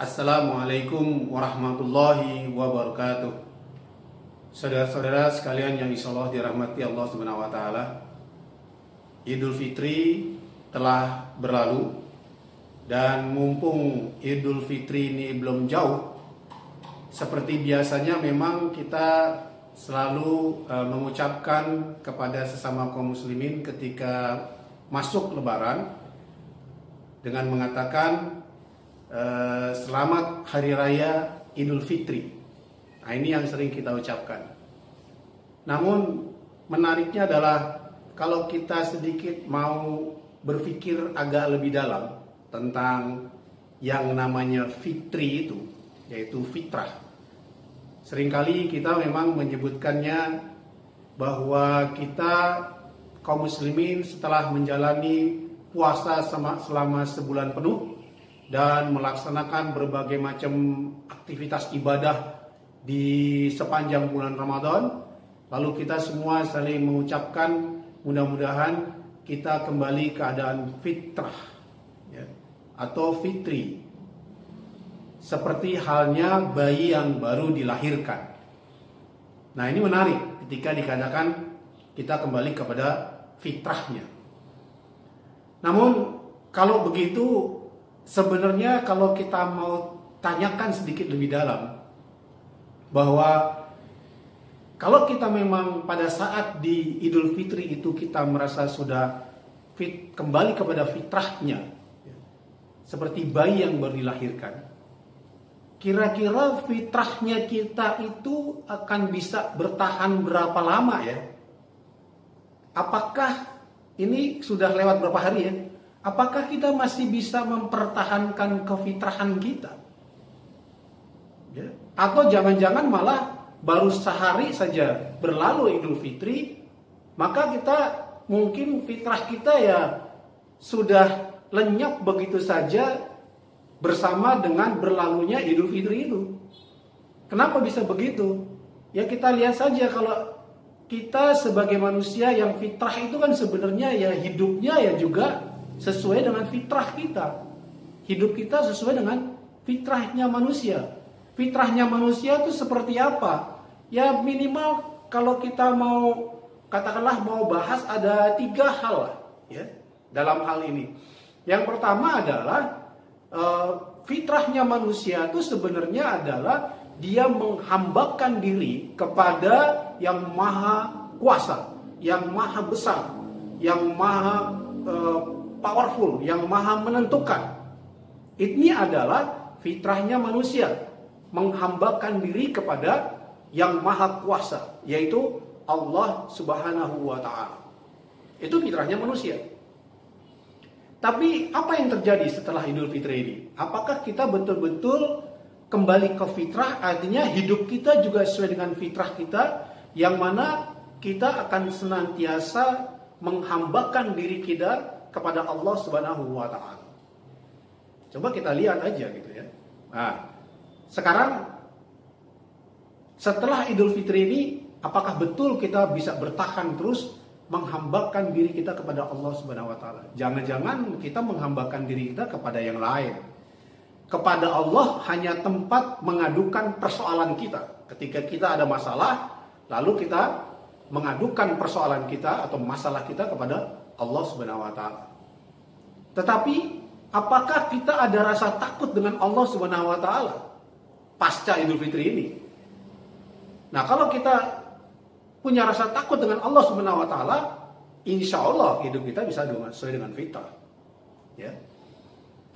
Assalamualaikum warahmatullahi wabarakatuh. Saudara-saudara sekalian yang insyaallah dirahmati Allah Subhanahu wa taala. Idul Fitri telah berlalu dan mumpung Idul Fitri ini belum jauh, seperti biasanya memang kita selalu mengucapkan kepada sesama kaum muslimin ketika masuk Lebaran dengan mengatakan selamat Hari Raya Idul Fitri. Nah, ini yang sering kita ucapkan. Namun menariknya adalah kalau kita sedikit mau berpikir agak lebih dalam tentang yang namanya fitri itu, yaitu fitrah. Seringkali kita memang menyebutkannya bahwa kita kaum muslimin setelah menjalani puasa selama sebulan penuh dan melaksanakan berbagai macam aktivitas ibadah di sepanjang bulan Ramadan, lalu kita semua saling mengucapkan mudah-mudahan kita kembali keadaan fitrah, ya, atau fitri, seperti halnya bayi yang baru dilahirkan. Nah, ini menarik ketika dikatakan kita kembali kepada fitrahnya. Namun kalau begitu, sebenarnya kalau kita mau tanyakan sedikit lebih dalam, bahwa kalau kita memang pada saat di Idul Fitri itu kita merasa sudah kembali kepada fitrahnya, seperti bayi yang baru dilahirkan, kira-kira fitrahnya kita itu akan bisa bertahan berapa lama ya? Apakah ini sudah lewat berapa hari ya? Apakah kita masih bisa mempertahankan kefitrahan kita? Ya. Atau jangan-jangan malah baru sehari saja berlalu Idul Fitri, maka kita mungkin fitrah kita ya sudah lenyap begitu saja bersama dengan berlalunya Idul Fitri itu. Kenapa bisa begitu? Ya kita lihat saja, kalau kita sebagai manusia yang fitrah itu kan sebenarnya ya hidupnya ya juga sesuai dengan fitrah kita. Hidup kita sesuai dengan fitrahnya manusia. Fitrahnya manusia itu seperti apa? Ya minimal kalau kita mau katakanlah mau bahas ada 3 hal lah, ya, dalam hal ini. Yang pertama adalah fitrahnya manusia itu sebenarnya adalah dia menghambakan diri kepada yang maha kuasa, yang maha besar, yang maha powerful, yang maha menentukan. Ini adalah fitrahnya manusia, menghambakan diri kepada yang maha kuasa, yaitu Allah Subhanahu wa ta'ala. Itu fitrahnya manusia. Tapi apa yang terjadi setelah Idul Fitri ini? Apakah kita betul-betul kembali ke fitrah? Artinya hidup kita juga sesuai dengan fitrah kita, yang mana kita akan senantiasa menghambakan diri kita kepada Allah Subhanahu wa ta'ala. Coba kita lihat aja gitu ya. Nah, sekarang setelah Idul Fitri ini, apakah betul kita bisa bertahan terus menghambakan diri kita kepada Allah Subhanahu wa taala? Jangan-jangan kita menghambakan diri kita kepada yang lain. Kepada Allah hanya tempat mengadukan persoalan kita. Ketika kita ada masalah, lalu kita mengadukan persoalan kita atau masalah kita kepada Allah Subhanahu wa taala. Tetapi apakah kita ada rasa takut dengan Allah Subhanahu wa taala pasca Idul Fitri ini? Nah, kalau kita punya rasa takut dengan Allah Subhanahu wa taala, insya Allah hidup kita bisa sesuai dengan fitrah. Ya.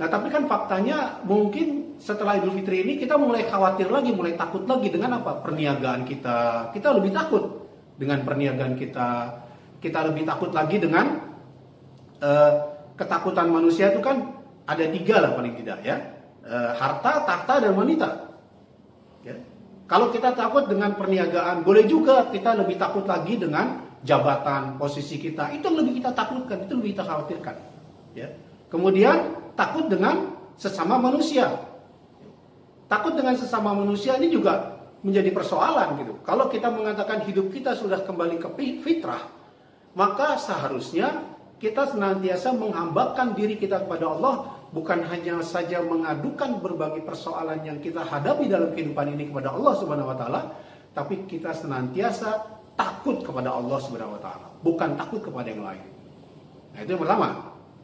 Nah, tapi kan faktanya mungkin setelah Idul Fitri ini kita mulai khawatir lagi, mulai takut lagi dengan apa? Perniagaan kita. Kita lebih takut dengan perniagaan kita. Kita lebih takut lagi dengan ketakutan manusia itu kan ada 3 lah paling tidak ya. Harta, takhta, dan wanita. Ya. Kalau kita takut dengan perniagaan, boleh juga kita lebih takut lagi dengan jabatan, posisi kita. Itu lebih kita takutkan, itu lebih kita khawatirkan. Ya. Kemudian takut dengan sesama manusia. Takut dengan sesama manusia ini juga menjadi persoalan gitu. Kalau kita mengatakan hidup kita sudah kembali ke fitrah, maka seharusnya kita senantiasa menghambakan diri kita kepada Allah bukan hanya saja mengadukan berbagai persoalan yang kita hadapi dalam kehidupan ini kepada Allah Subhanahu wa taala, tapi kita senantiasa takut kepada Allah Subhanahu wa taala, bukan takut kepada yang lain. Nah, itu yang pertama.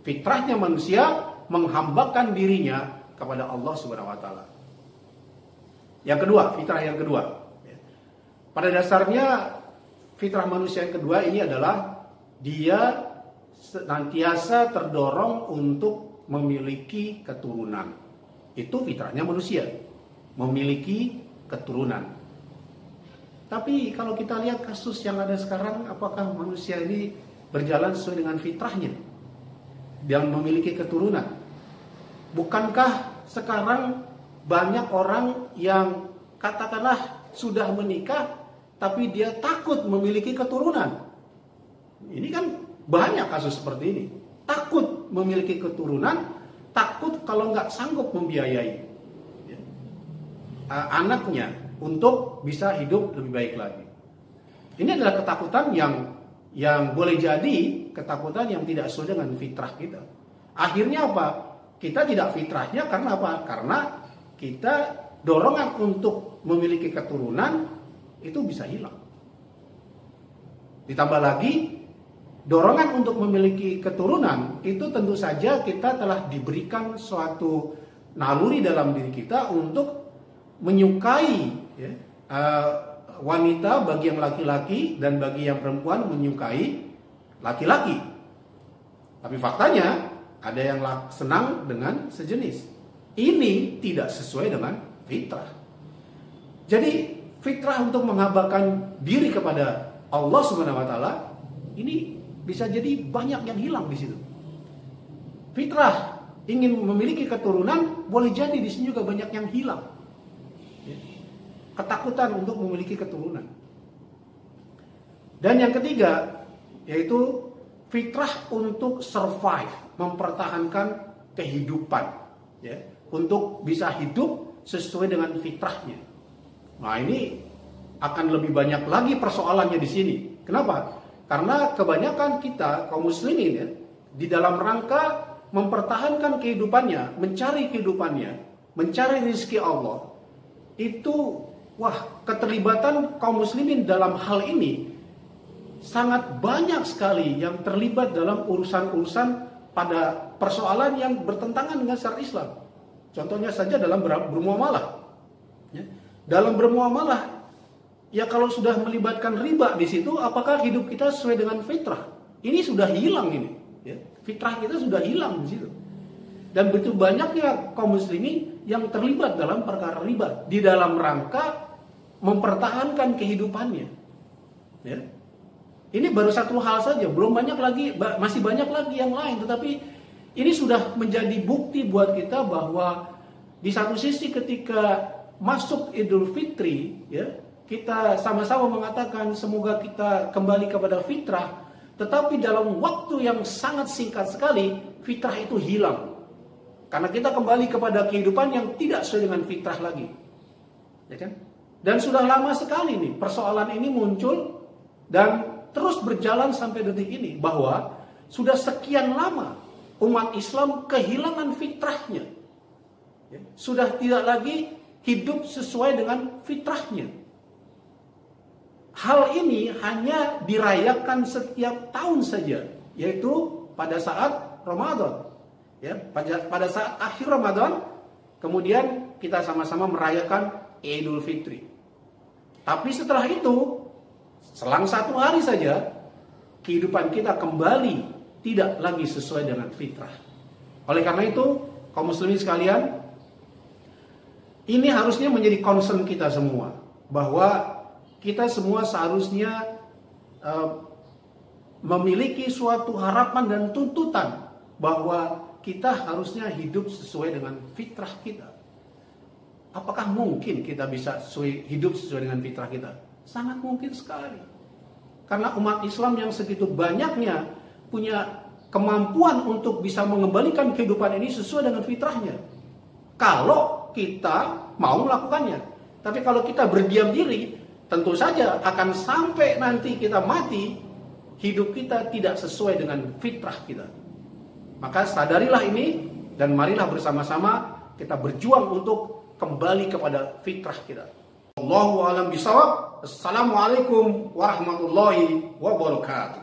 Fitrahnya manusia menghambakan dirinya kepada Allah Subhanahu wa taala. Yang kedua, fitrah yang kedua. Pada dasarnya fitrah manusia yang kedua ini adalah dia senantiasa terdorong untuk memiliki keturunan. Itu fitrahnya manusia, memiliki keturunan. Tapi kalau kita lihat kasus yang ada sekarang, apakah manusia ini berjalan sesuai dengan fitrahnya dan memiliki keturunan? Bukankah sekarang banyak orang yang katakanlah sudah menikah tapi dia takut memiliki keturunan? Ini kan banyak kasus seperti ini. Takut memiliki keturunan, takut kalau nggak sanggup membiayai anaknya untuk bisa hidup lebih baik lagi. Ini adalah ketakutan yang boleh jadi ketakutan yang tidak sesuai dengan fitrah kita. Akhirnya apa? Kita tidak fitrahnya karena apa? Karena kita dorongan untuk memiliki keturunan itu bisa hilang. Ditambah lagi dorongan untuk memiliki keturunan itu tentu saja kita telah diberikan suatu naluri dalam diri kita untuk menyukai wanita bagi yang laki-laki dan bagi yang perempuan menyukai laki-laki. Tapi faktanya ada yang senang dengan sejenis. Ini tidak sesuai dengan fitrah. Jadi fitrah untuk menghambakan diri kepada Allah Subhanahu wa taala ini bisa jadi banyak yang hilang di situ. Fitrah ingin memiliki keturunan boleh jadi di sini juga banyak yang hilang. Ketakutan untuk memiliki keturunan. Dan yang ketiga yaitu fitrah untuk survive, mempertahankan kehidupan, untuk bisa hidup sesuai dengan fitrahnya. Nah, ini akan lebih banyak lagi persoalannya di sini. Kenapa? Karena kebanyakan kita kaum muslimin di dalam rangka mempertahankan kehidupannya, mencari kehidupannya, mencari rezeki Allah, itu keterlibatan kaum muslimin dalam hal ini sangat banyak sekali yang terlibat dalam urusan-urusan pada persoalan yang bertentangan dengan syariat Islam. Contohnya saja dalam bermuamalah. Dalam bermuamalah, ya kalau sudah melibatkan riba di situ, apakah hidup kita sesuai dengan fitrah? Ini sudah hilang ini. Fitrah kita sudah hilang di situ. Dan begitu banyaknya kaum muslimin yang terlibat dalam perkara riba di dalam rangka mempertahankan kehidupannya. Ini baru satu hal saja, belum banyak lagi, masih banyak lagi yang lain. Tetapi ini sudah menjadi bukti buat kita bahwa di satu sisi ketika masuk Idul Fitri, kita sama-sama mengatakan semoga kita kembali kepada fitrah, tetapi dalam waktu yang sangat singkat sekali fitrah itu hilang. Karena kita kembali kepada kehidupan yang tidak sesuai dengan fitrah lagi. Ya kan? Dan sudah lama sekali nih persoalan ini muncul dan terus berjalan sampai detik ini, bahwa sudah sekian lama umat Islam kehilangan fitrahnya. Sudah tidak lagi hidup sesuai dengan fitrahnya. Hal ini hanya dirayakan setiap tahun saja, yaitu pada saat Ramadan. Pada saat akhir Ramadan, kemudian kita sama-sama merayakan Idul Fitri. Tapi setelah itu, selang satu hari saja, kehidupan kita kembali tidak lagi sesuai dengan fitrah. Oleh karena itu, kaum muslimin sekalian, ini harusnya menjadi concern kita semua, bahwa kita semua seharusnya memiliki suatu harapan dan tuntutan bahwa kita harusnya hidup sesuai dengan fitrah kita. Apakah mungkin kita bisa hidup sesuai dengan fitrah kita? Sangat mungkin sekali. Karena umat Islam yang segitu banyaknya punya kemampuan untuk bisa mengembalikan kehidupan ini sesuai dengan fitrahnya. Kalau kita mau melakukannya. Tapi kalau kita berdiam diri, tentu saja akan sampai nanti kita mati, hidup kita tidak sesuai dengan fitrah kita. Maka sadarilah ini dan marilah bersama-sama kita berjuang untuk kembali kepada fitrah kita. Allahu a'lam bishawab. Assalamualaikum warahmatullahi wabarakatuh.